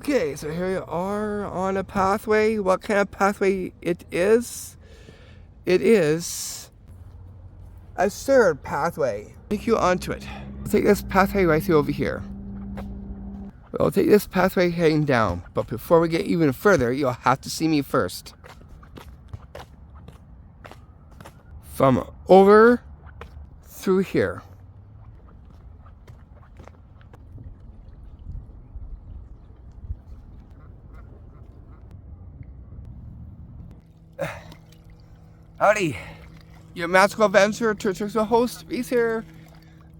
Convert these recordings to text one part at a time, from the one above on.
Okay, so here we are on a pathway. What kind of pathway it is? It is a shared pathway. Take you onto it. I'll take this pathway right through over here. We'll take this pathway heading down, but before we get even further, you'll have to see me first. From over through here. Howdy, your magical adventure tour host, Reese here,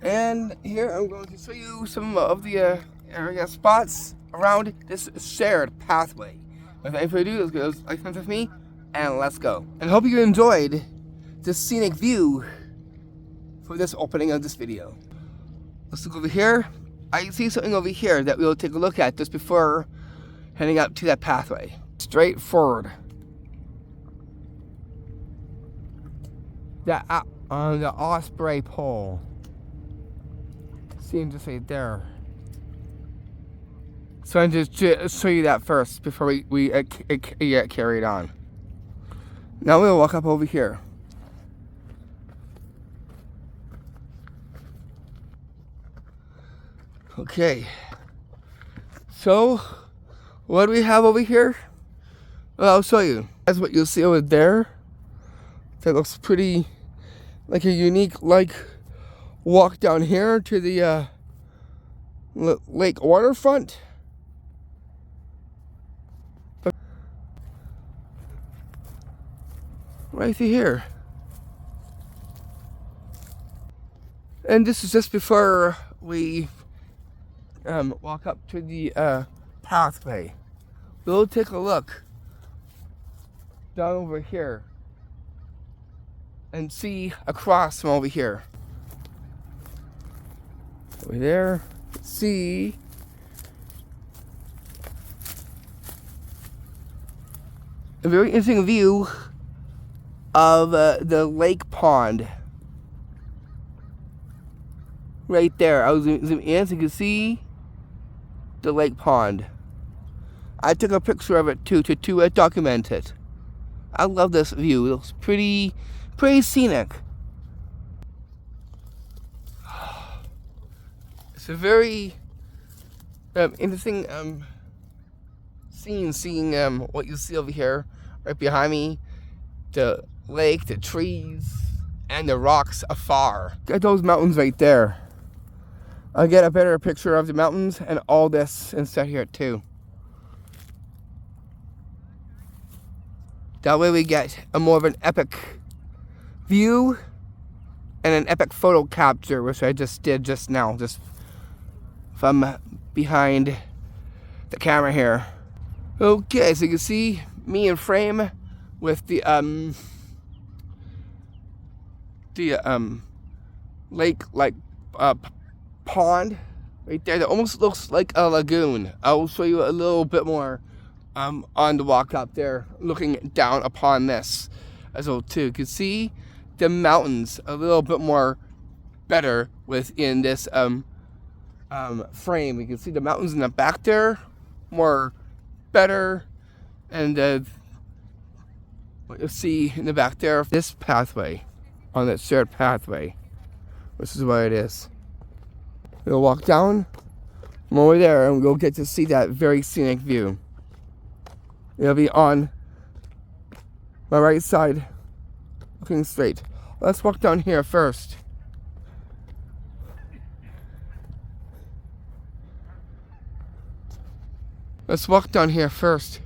and here I'm going to show you some of the area spots around this shared pathway. Without further ado, let's go like friends with me, and let's go. And hope you enjoyed this scenic view for this opening of this video. Let's look over here. I see something over here that we'll take a look at just before heading up to that pathway. Straight forward. That on the Osprey pole. Seems just right there. So I'm just show you that first before we get carried on. Now we'll walk up over here. Okay. So what do we have over here? Well, I'll show you. That's what you'll see over there. That looks pretty like a unique walk down here to the lake waterfront. Right through here. And this is just before we walk up to the pathway. We'll take a look down over here and see across from over here. Over there, see a very interesting view of the lake pond. Right there, I'll zoom in so you can see the lake pond. I took a picture of it too to document it. I love this view. It looks pretty scenic. It's a very interesting scene, seeing what you see over here right behind me, the lake, the trees, and the rocks afar. Get those mountains right there. I'll get a better picture of the mountains and all this instead here too. That way we get a more of an epic view and an epic photo capture, which I just did just now, just from behind the camera here. Okay, so you can see me in frame with the lake pond right there that almost looks like a lagoon. I'll show you a little bit more on the walk up there, looking down upon this as well too. You can see the mountains a little bit more better within this frame. You can see the mountains in the back there more better, and what you'll see in the back there, this pathway, on that shared pathway, this is what it is. We'll walk down from over there and we'll get to see that very scenic view. It'll be on my right side, looking straight. Let's walk down here first. Let's walk down here first.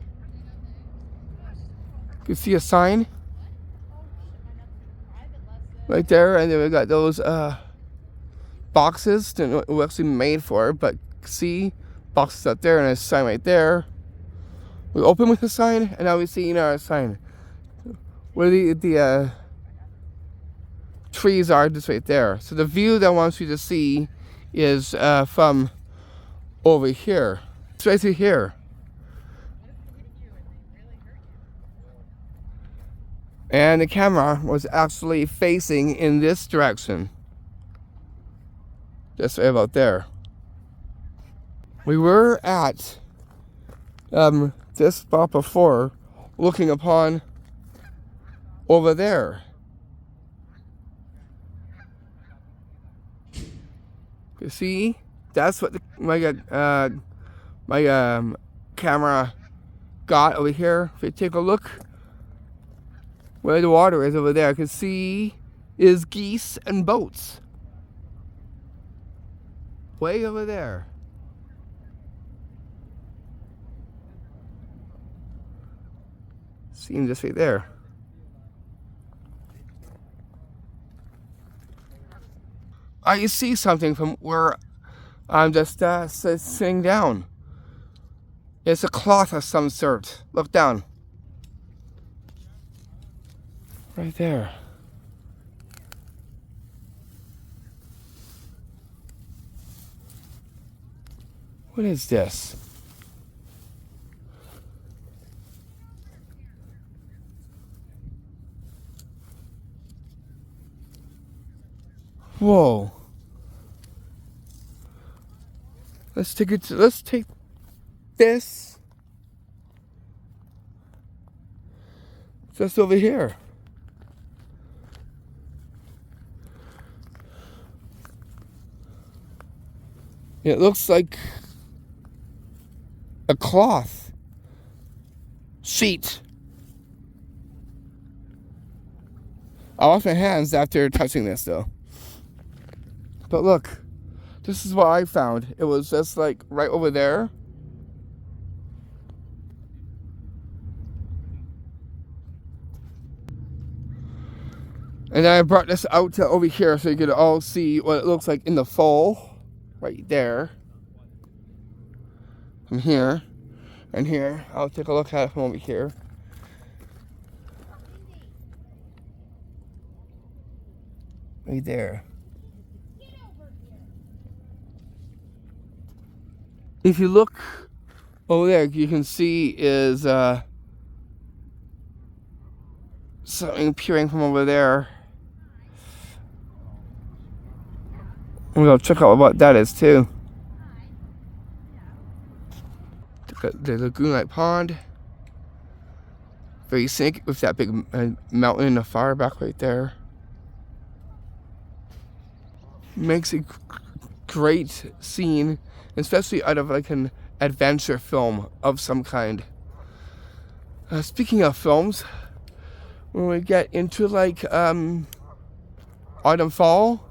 You can see a sign right there, and then we got those boxes that were actually made for, but see boxes up there and a sign right there. We open with the sign, and now we see our sign. Where the trees are just right there. So the view that I want you to see is from over here. It's right through here. And the camera was actually facing in this direction. Just right about there. We were at this spot before, looking upon over there. You see, that's what my camera got over here. If you take a look where the water is over there, I can see is geese and boats. Way over there. See him just right there. You see something from where I'm just sitting down. It's a cloth of some sort. Look down. Right there. What is this? Whoa. Let's take this just over here. It looks like a cloth sheet. I wash my hands after touching this though. But look, this is what I found. It was just like right over there. And then I brought this out to over here so you could all see what it looks like in the fall. Right there. From here. And here. I'll take a look at it from over here. Right there. If you look over there, you can see is something appearing from over there. I'm gonna check out what that is too. Look at the lagoon-like pond. Very scenic with that big mountain of fire back right there. Makes a great scene, especially out of like an adventure film of some kind. Speaking of films, when we get into like autumn, fall,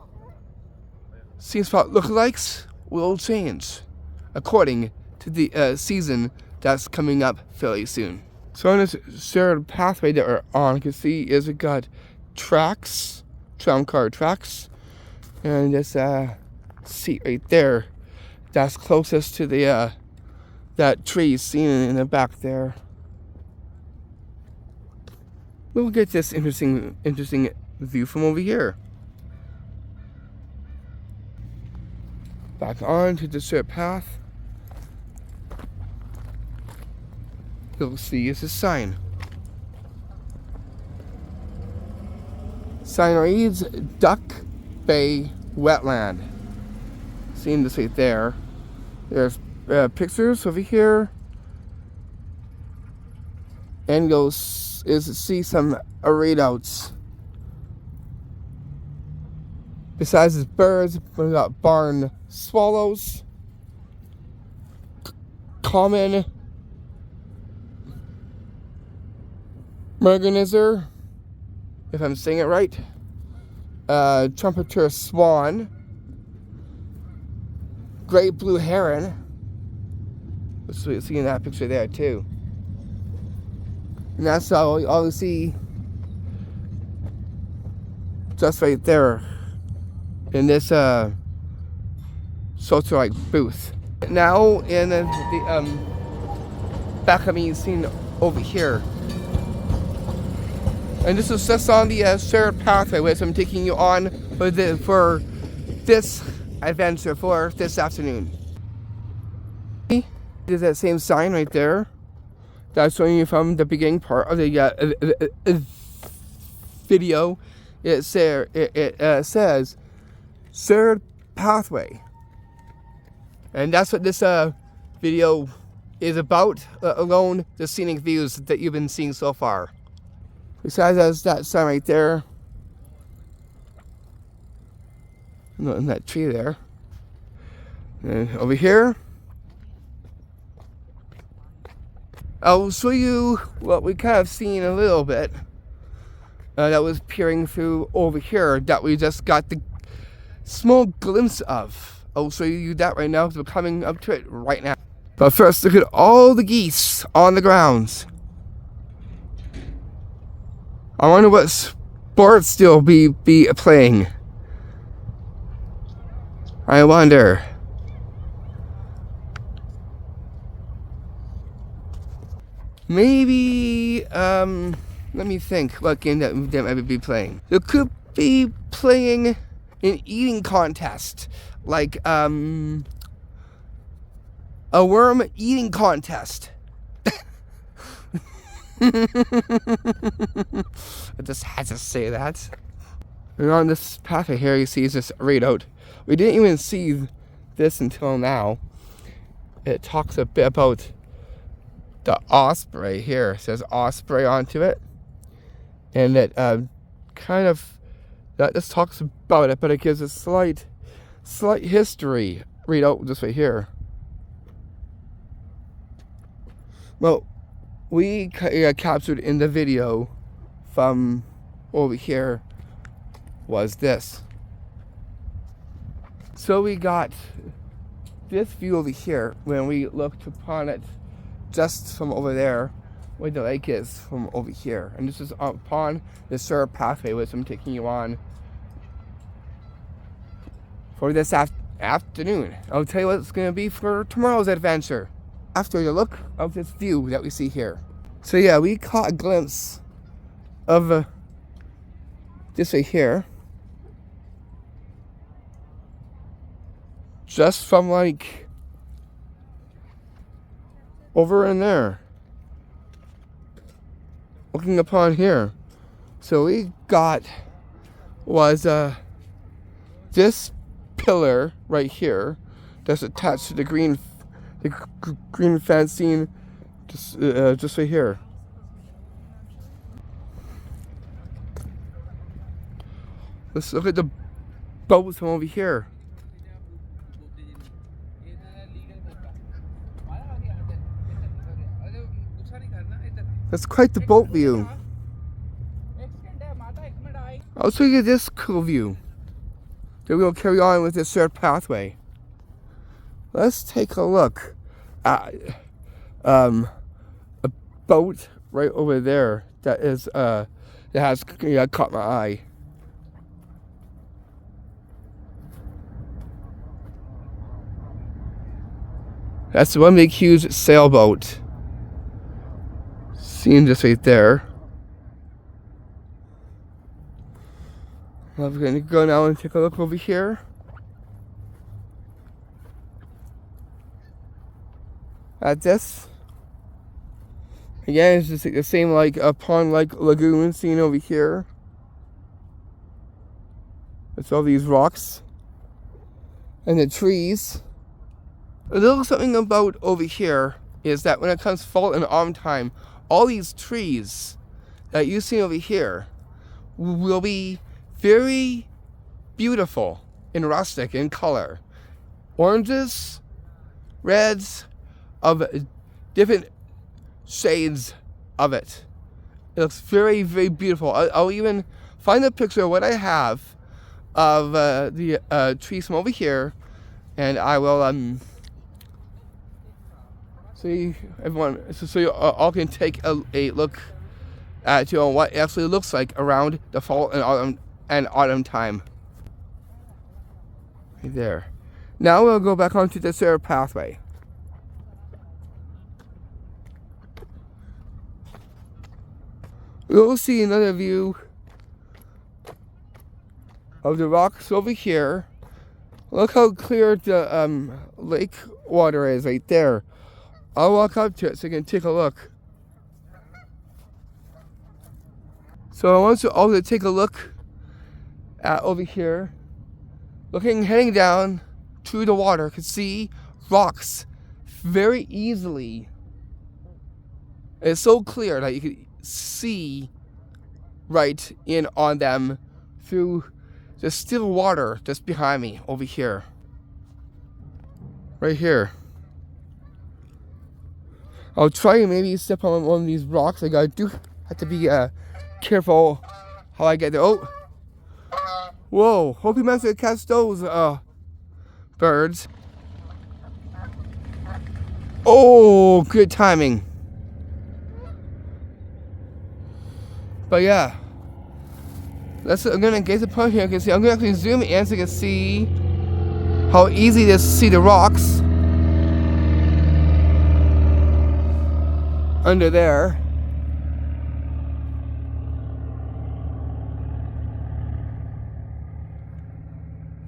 scene spot lookalikes will change according to the season that's coming up fairly soon. So on this shared pathway that we're on, you can see is it got tracks, tram car tracks, and this seat right there that's closest to the that tree seen in the back there. We'll get this interesting view from over here. Back on to the shared path. You'll see is a sign. Sign reads Duck Bay Wetland. Seeing this right there. There's pictures over here. And you'll see some readouts. Besides the birds, we got barn swallows, common merganizer, if I'm saying it right, trumpeter swan, great blue heron. Let's see in that picture there too. And that's all you see just right there in this sort of like booth. Now in the back of me seen over here. And this is just on the shared pathway which I'm taking you on for this adventure for this afternoon. There's that same sign right there that's showing you from the beginning part of the video. It says shared pathway, and that's what this video is about, alone the scenic views that you've been seeing so far. Besides that sun right there, and that tree there, and over here, I'll show you what we kind of seen a little bit that was peering through over here that we just got the small glimpse of. I'll show you that right now because we're coming up to it right now. But first, look at all the geese on the grounds. I wonder what sports they'll be playing. I wonder. Maybe, let me think what game that they might be playing. They could be playing an eating contest. Like, a worm eating contest. I just had to say that. And on this pathway here, you see is this readout. We didn't even see this until now. It talks a bit about the osprey here. It says osprey onto it. And it kind of, that just talks about it, but it gives a slight history readout this way here. Well, we captured in the video from over here was this. So we got this view over here when we looked upon it just from over there where the lake is from over here. And this is upon the Sur pathway which I'm taking you on for this afternoon. I'll tell you what it's going to be for tomorrow's adventure after the look of this view that we see here. So yeah, we caught a glimpse of this right here. Just from like over in there. Looking upon here. So we got was this pillar right here that's attached to the green fencing just right here. Let's look at the boats from over here. That's quite the boat view. I'll show you this cool view. Then we'll carry on with this third pathway. Let's take a look at a boat right over there that is that has caught my eye. That's one big huge sailboat. Seeing this right there. I'm going to go now and take a look over here at this. Again, it's just the same like a pond like lagoon seen over here. It's all these rocks and the trees. A little something about over here is that when it comes fall and autumn time, all these trees that you see over here will be very beautiful and rustic in color. Oranges, reds, of different shades of it. It looks very, very beautiful. I'll even find a picture of what I have of the trees from over here, and I will see everyone, so you all can take a look at what it actually looks like around the fall and autumn time. Right there. Now we'll go back onto the third pathway. We'll see another view of the rocks over here. Look how clear the lake water is right there. I'll walk up to it so you can take a look. So I want you all to take a look at over here. Heading down to the water, you can see rocks very easily. It's so clear that you can see right in on them through the still water that's behind me over here. Right here. I'll try and maybe step on one of these rocks. I do have to be careful how I get there. Oh! Whoa! Hope you managed to catch those birds. Oh! Good timing. But yeah. I'm gonna get the point here. I'm gonna actually zoom in so you can see how easy it is to see the rocks under there.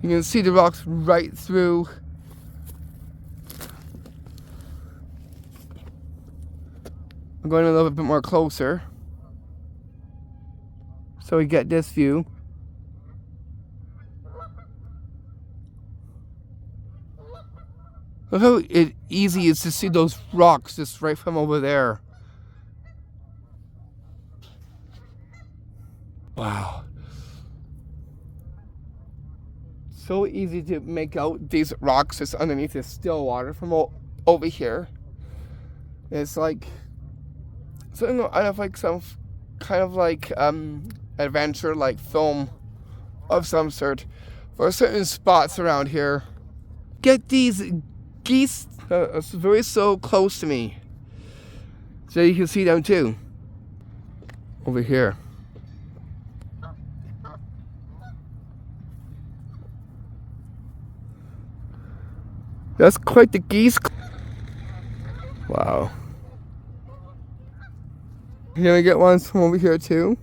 You can see the rocks right through. I'm going a little bit more closer so we get this view. Look how easy it is to see those rocks just right from over there. Wow. So easy to make out these rocks just underneath the still water from over here. It's like something out of like some kind of like adventure like film of some sort for certain spots around here. Get these geese very so close to me so you can see them too over here. That's quite the geese. Wow. Can we get one from over here too?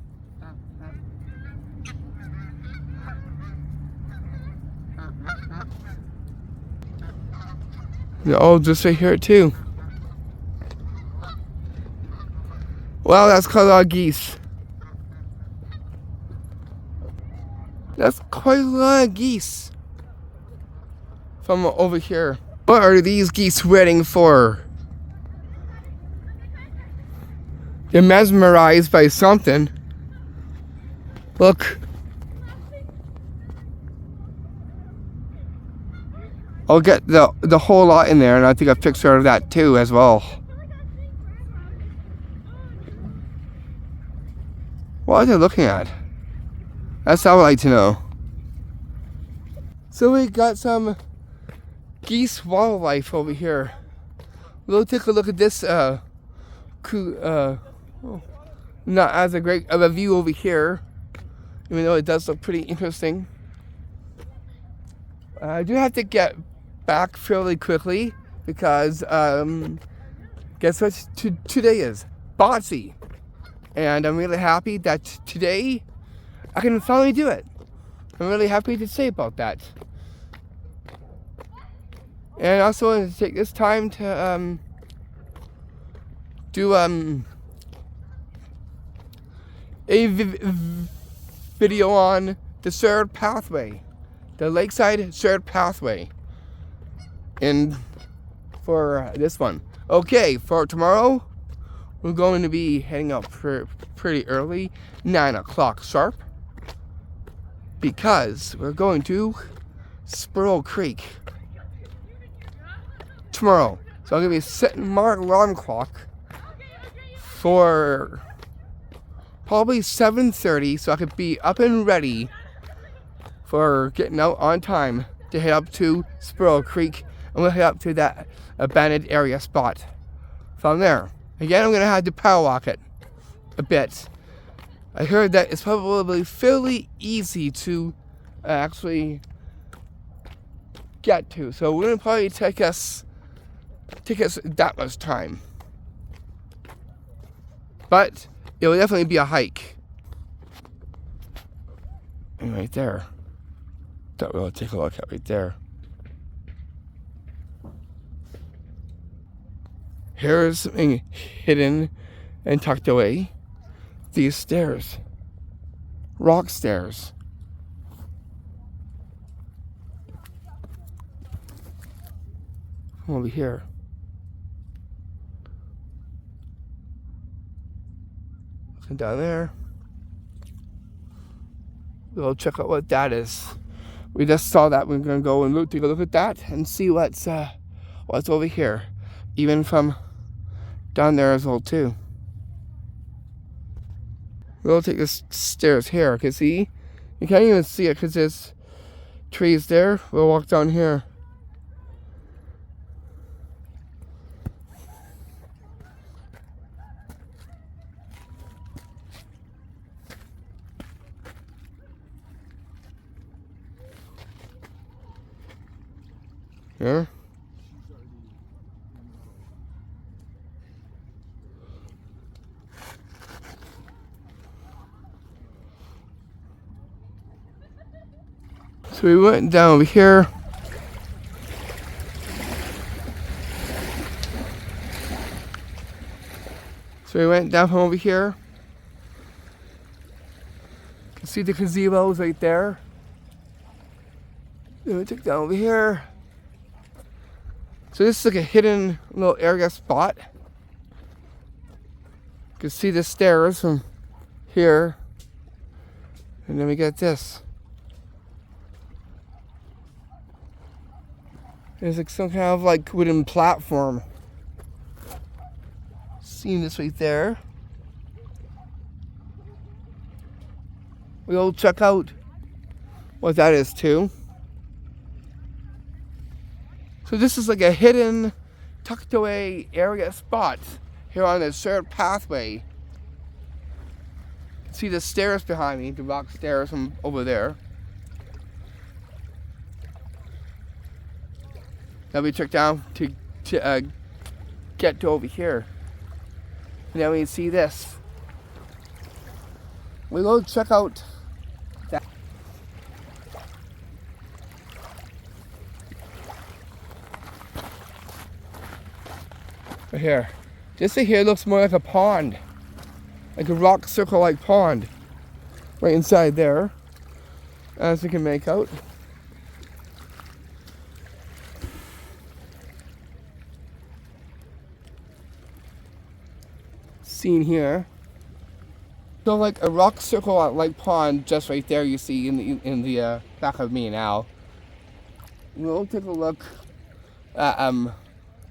Oh, just right here too. Wow, that's quite a lot of geese. That's quite a lot of geese from over here. What are these geese waiting for? They're mesmerized by something. Look. I'll get the whole lot in there, and I think a picture of that too as well. What are they looking at? That's what I would like to know. So we got some geese wildlife over here. We'll take a look at this not as a great of a view over here, even though it does look pretty interesting. I do have to get back fairly quickly because guess what today is? Botsy. And I'm really happy that today I can finally do it. I'm really happy to say about that. And I also wanted to take this time to do a video on the shared pathway, the Lakeside shared pathway, and for this one. Okay, for tomorrow, we're going to be heading up pretty early, 9 o'clock sharp, because we're going to Squirrel Creek tomorrow. So I'm going to be setting my alarm clock for probably 7:30 so I could be up and ready for getting out on time to head up to Squirrel Creek, and we'll head up to that abandoned area spot. From there, again, I'm going to have to power walk it a bit. I heard that it's probably fairly easy to actually get to, so it wouldn't probably take us that much time. But it will definitely be a hike. And right there, that we'll take a look at right there. Here's something hidden and tucked away. These stairs. Rock stairs. Over here. And down there. We'll check out what that is. We just saw that. We're gonna go and take a look at that and see what's over here. Even from down there as well too. We'll take the stairs here. Cause see, you can't even see it because there's trees there. We'll walk down here. Here. So we went down over here. So we went down from over here. You can see the gazebos right there. Then we took down over here. So this is like a hidden little area spot. You can see the stairs from here. And then we get this. There's like some kind of like wooden platform. Seeing this right there. We'll check out what that is too. So this is like a hidden, tucked away area spot here on the shared pathway. You can see the stairs behind me, the rock stairs from over there. Now we took down to get to over here. And then we see this. We go check out that. Right here. This right here looks more like a pond. Like a rock circle like pond. Right inside there. As we can make out. Seen here. So like a rock circle like pond just right there you see in the back of me now. We'll take a look at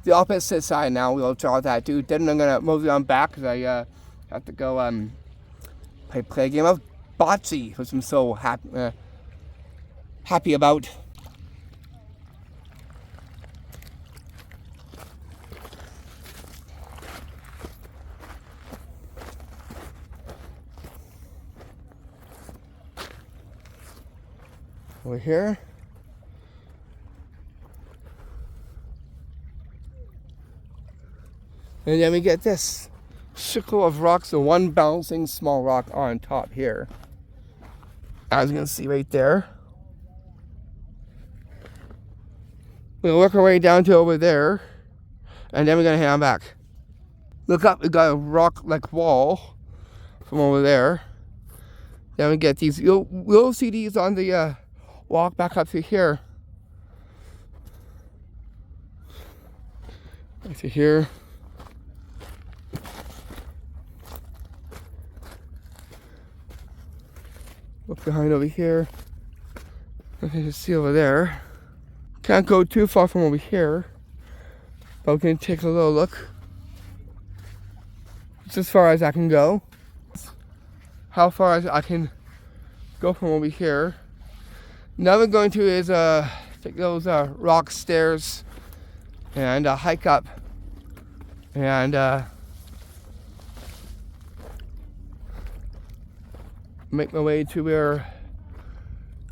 the opposite side now. We'll draw that too. Then I'm gonna move on back because I have to go play a game of bocce, which I'm so happy about. Over here. And then we get this circle of rocks and one bouncing small rock on top here. As you can see right there. We'll work our way down to over there. And then we're gonna head on back. Look up, we got a rock like wall from over there. Then we get these, we'll see these on the walk back up to here. Right to here. Look behind over here. You can see over there. Can't go too far from over here. But we can take a little look. It's as far as I can go. How far as I can go from over here. Now we're going to is take those rock stairs and hike up and make my way to where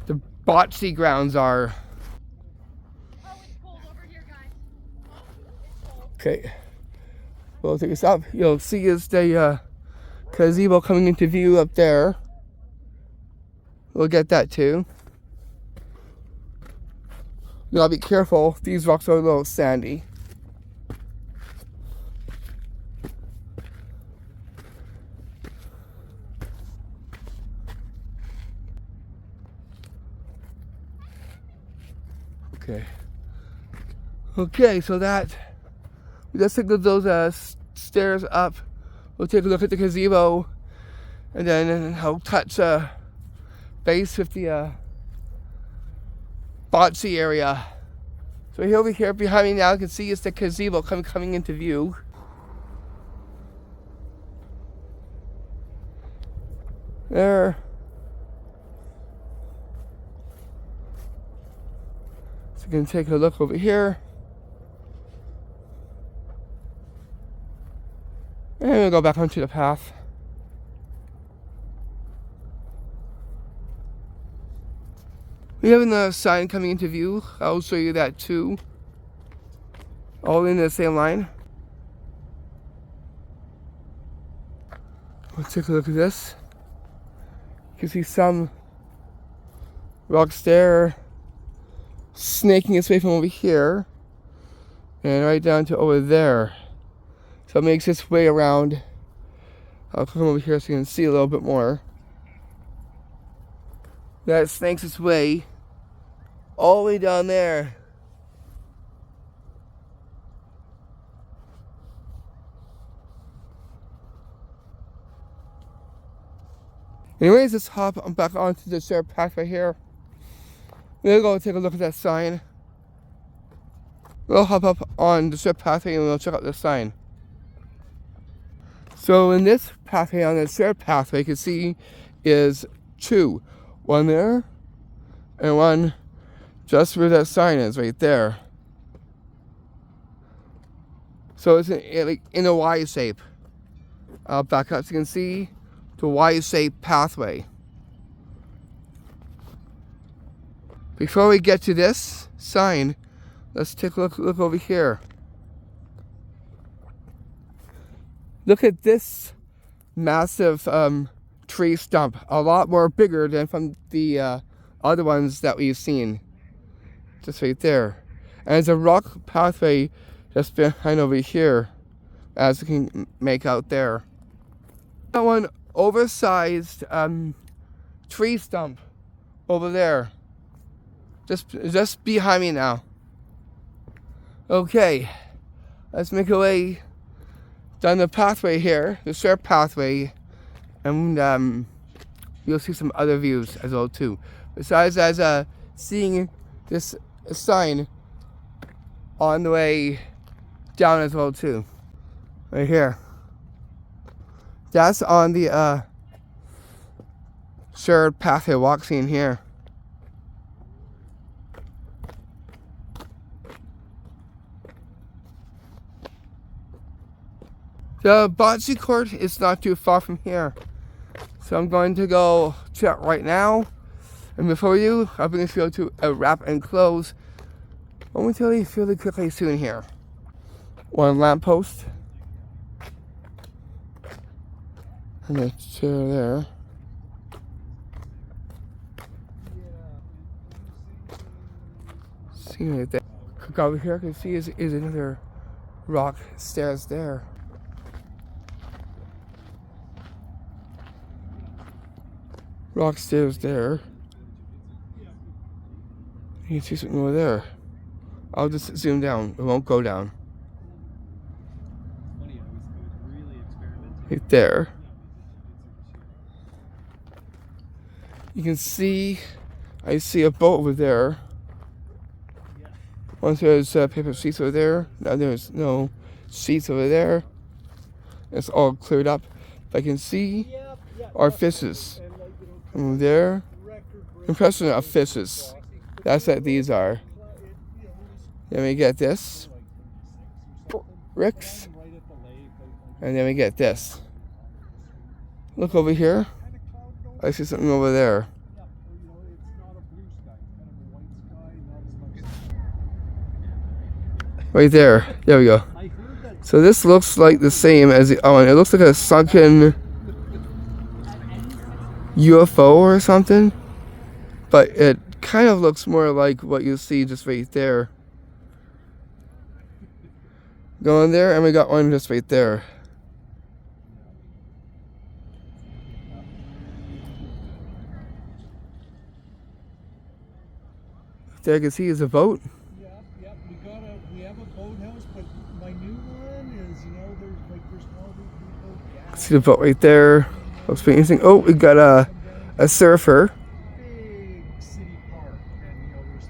the bocce grounds are. Oh, it's cold over here, guys. Okay, we'll take us up. You'll see is the gazebo coming into view up there. We'll get that too. You gotta be careful, these rocks are a little sandy. Okay, so that, we just took those stairs up. We'll take a look at the gazebo And then I'll touch base with the bocce area. So over here behind me now, you can see is the gazebo coming into view. There. So you can take a look over here. And we'll go back onto the path. We have another sign coming into view. I'll show you that too. All in the same line. Let's take a look at this. You can see some rocks there snaking its way from over here and right down to over there. So it makes its way around. I'll come over here so you can see a little bit more. That snakes its way all the way down there. Anyways, let's hop back onto the shared path right here. We'll go take a look at that sign. We'll hop up on the shared pathway and we'll check out the sign. So in this pathway, on the shared pathway, you can see is two. One there, and one just where that sign is, right there. So it's in a Y shape. I'll back up so you can see the Y-shaped pathway. Before we get to this sign, let's take a look over here. Look at this massive tree stump, a lot more bigger than from the other ones that we've seen. Just right there. And there's a rock pathway just behind over here, as you can make out there. That one oversized tree stump over there. Just behind me now. Okay, let's make our way down the pathway here, the shared pathway, and you'll see some other views as well too. Besides as seeing this sign on the way down as well too. Right here. That's on the shared pathway walk scene here. The bocce court is not too far from here. So I'm going to go check right now. And before you, I'm going to go to a wrap and close momentarily, fairly quickly soon here. One lamppost. And a chair there. See right there. Look over here, I can see is another rock stairs there. Rock stairs there. You can see something over there. I'll just zoom down. It won't go down. Right there. You can see, I see a boat over there. Once there's paper sheets over there. Now there's no sheets over there. It's all cleared up. I can see our fishes. Over there. Impression of fishes. That's what these are. Then we get this. Ricks. And then we get this. Look over here. I see something over there. Right there. There we go. So this looks like the same as the other one. It looks like a sunken UFO or something. But it kind of looks more like what you see just right there. Going there, and we got one just right there. There you can see is a boat. Yeah, we have a boathouse, but my new one is, there's probably people. See the boat right there. Looks pretty interesting. Oh, we got a surfer. Big city park, and there's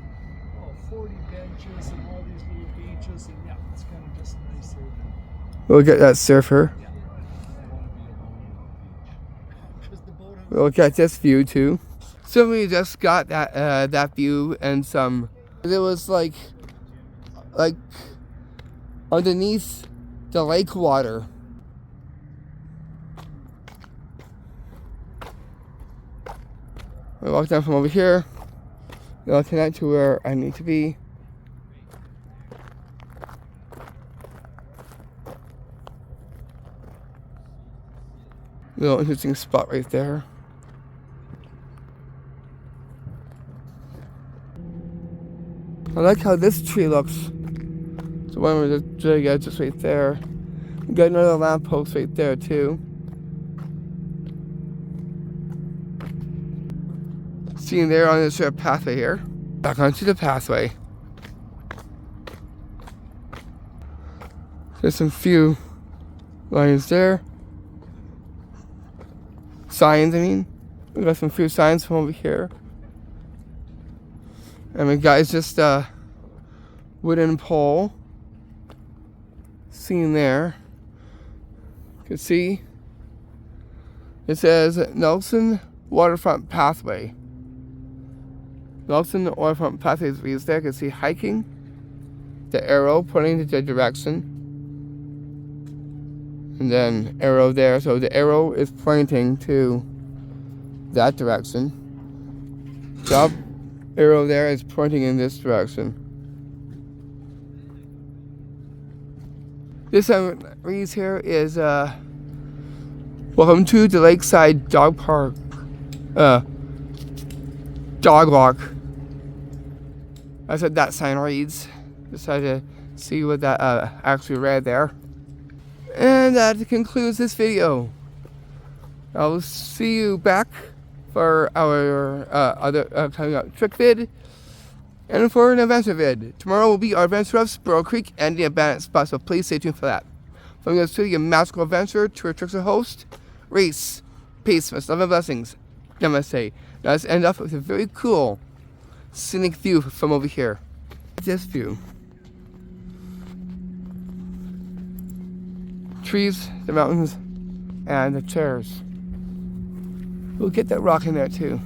40 benches and all these little beaches, and yeah, it's kind of just nice there. We'll get that surfer. Yeah, I want to be alone on the beach. 'Cause the boathouse. We'll get this view too. So we just got that view and some. It was like underneath the lake water. I walk down from over here. I'll connect to where I need to be. Little interesting spot right there. I like how this tree looks. So one we're just right there. We got another lamppost right there too. Seeing there on this pathway here. Back onto the pathway. There's some few lines there. Signs, I mean. We got some few signs from over here. And we got just a wooden pole. Seen there. You can see. It says Nelson Waterfront Pathway. Nelson Waterfront Pathway is there. You can see hiking. The arrow pointing to the direction. And then arrow there. So the arrow is pointing to that direction. The arrow there is pointing in this direction. This one reads here is welcome to the Lakeside Dog Park. Dog walk. That's what that sign reads. Just had to see what that actually read there. And that concludes this video. I'll see you back for our other coming up trick vid and for an adventure vid. Tomorrow will be our adventure of Sparrow Creek and the abandoned spot, so please stay tuned for that. From your to your magical adventure to a trickster host, Reese. Peace, much love and blessings. Namaste. Now let's end off with a very cool scenic view from over here. This view. Trees, the mountains, and the chairs. We'll get that rock in there too.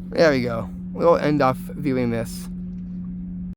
There we go. We'll end off viewing this.